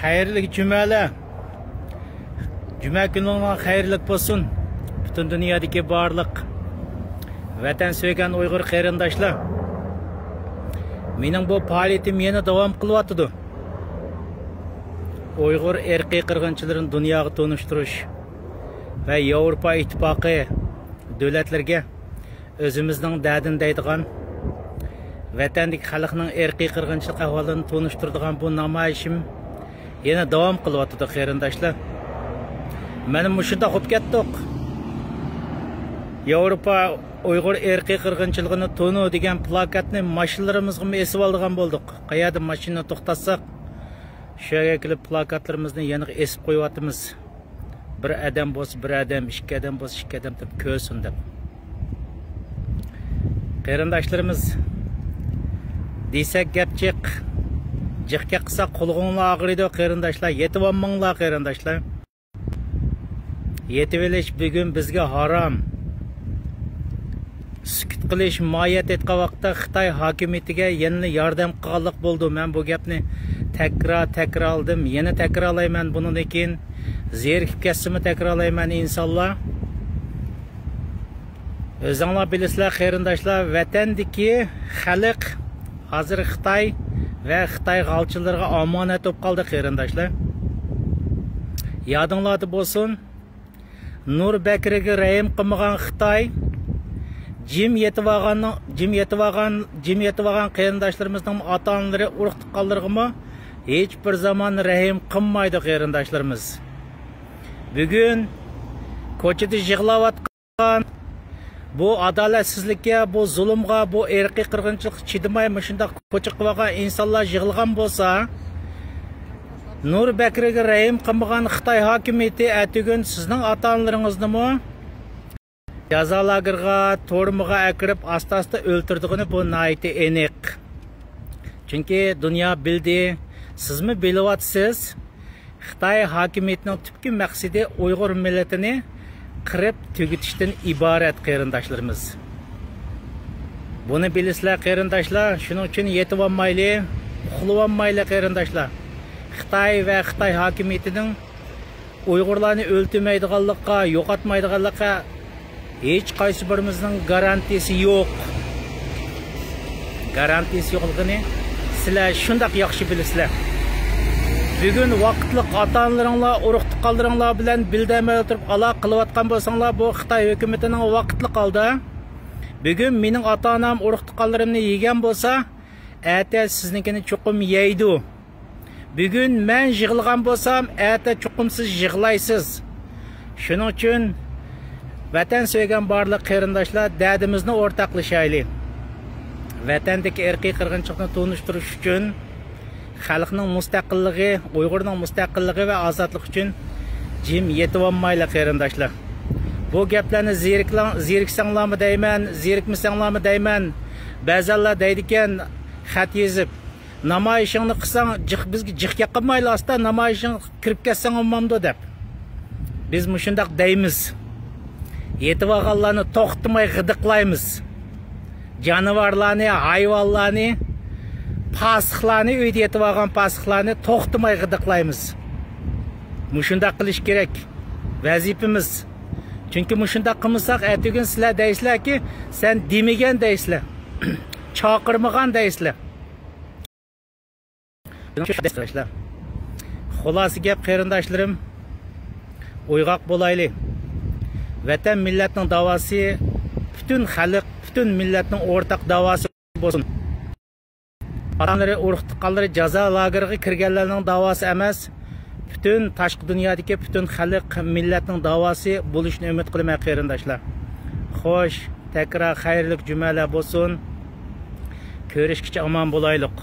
Hayırlı cümeler. Cüme gününe hayırlık olsun. Bütün dünyadaki barlık vatan söygen Uygur qarindaşlar. Mening bu faaliyetim yana davom qilyapti. Uygur erkiy qirg'inchilarini dunyoga tonishtirish va Yevropa ittifoqi davlatlarga o'zimizning da'din deydigan vatandagi xalqning erkiy qirg'inchilik ahvolini tanishtiradigan bu namoyishim yana davom qilyapti qarindoshlar. Mana mushunda qo'yib ketdik. Yevropa Uygur erkiy qirg'inchiligini tonu degan plakatni mashinalarimizga esib olgan bo'ldik. Qayerda mashina to'xtatsak, shu yerga kelib plakatlarimizni yana esib qo'yapmiz. Bir odam bo'lsa bir odam, ikki odam bo'lsa ikki odam deb ko'rsin deb. Qarindoshlarimiz desak gap jiqqa qilsa qo'lg'inglar og'riydi qarindoshlar, yetib olmanglar qarindoshlar. Yetib olish bugun bizga harom. Sukut qilish moyat etgan vaqtda Xitoy hokimiyatiga yana yordam qilganlik bo'ldi. Men bu gapni takrorladim, yana takrorlayman. Bundan keyin zerikib ketsimi takrorlayman insonlar. O'zinglar bilasizlar qarindoshlar, vatandagi xalq hozir Xitoy va Xitoy g'alchilariga omonat bo'lib qoldi qarindoshlar. Yodinglarda bo'lsin, Nur Bakriga rahim qilmagan Xitoy jim yetib olgan qarindoshlarımızın ota-onalari urug' tuqqanlarga hech bir zaman rahim qilmaydi qarindoshlarimiz. Bugun ko'chada yig'layotgan bu adolatsizlikka, bu zulmga, bu erkiy qirg'inchilikka chidamay shunda ko'cha qilib olgan insonlar yig'ilgan bo'lsa, Nur Bakriga rahim qilmagan Xitoy hokimiyati atugun sizning ota-onalaringizni jazo lageriga, to'rmiga akirib asta-asta o'ltirdigini bu nihoyatda aniq. Chunki dunyo bildi, sizmi bilyapsiz, Xitoy hokimiyatining tubki maqsadi Uyg'ur millatini qirib tugitishdan iborat qarindoshlarimiz. Buni bilasizlar qarindoshlar, shuning uchun yetib olmayli, uxlab olmayli qarindoshlar. Xitoy va Xitoy hokimiyatining Uyg'urlarni o'ltirmaydiganlikqa, yo'qotmaydiganlikqa hech qaysi birimizning garantiyasi yo'q. Garantiyasi yo'qligini sizlar shundoq yaxshi bilasizlar. Bugun vaqtliq ota-onalaringlar, urug' tuqqanlaringlar bilan bildamay o'tirib aloqa qilayotgan bo'lsanglar, bu Xitoy hukumatining vaqtliq holda bugun mening ota-onam urug' tuqqanlarimni yegan bo'lsa, erta siznikini cho'qim yeydi. Bugun men yig'ilgan bo'lsam, erta cho'qim siz yig'laysiz. Shuning uchun vatan söygen barliq qarindoshlar dardimizni o'rtoqlashaylik. Vatandagi erkiy qirg'inchilikni tonishtirish uchun, xalqning mustaqilligi, Uyg'urning mustaqilligi va ozodligi uchun jim yetib olmayli qarindoshlar. Bu gaplarni zeriksanglarmi deyman, zerikmasanglarmi deyman. Ba'zanlar deydikan, xat yozib, namoyishingni qilsang, bizga jiqqa qilmayli, asta namoyishing kirib ketsang olmamdi deb. Biz shundoq deymiz. Yetib olganlarni to'xtamay g'idiqlaymiz. Jonivorlarni, hayvonlarni, pasixlarni, uyda yetib olgan pasixlarni to'xtamay g'idiqlaymiz. Mushunda qilish kerak. Vazifamiz. Chunki mushunda qilmasak, ertaga sizlar deysizlarki, sen demagan deysizlar. Chaqirmagan deysizlar. Xulosasi gap qarindoshlarim, uyg'oq bo'laylik. Vatan millatning davosi bütün xalq, bütün millatning o'rtaq davosi bo'lsin. Odamlar urug' tuqqanlar jazo lageriga kirganlarning davosi emas, bütün tashqi dunyodagi bütün xalq, millatning davosi bo'lishini umid qilaman qarindoshlar. Xo'sh, takrar xayrli jumalar bo'lsin. Ko'rishgacha omon bo'laylik.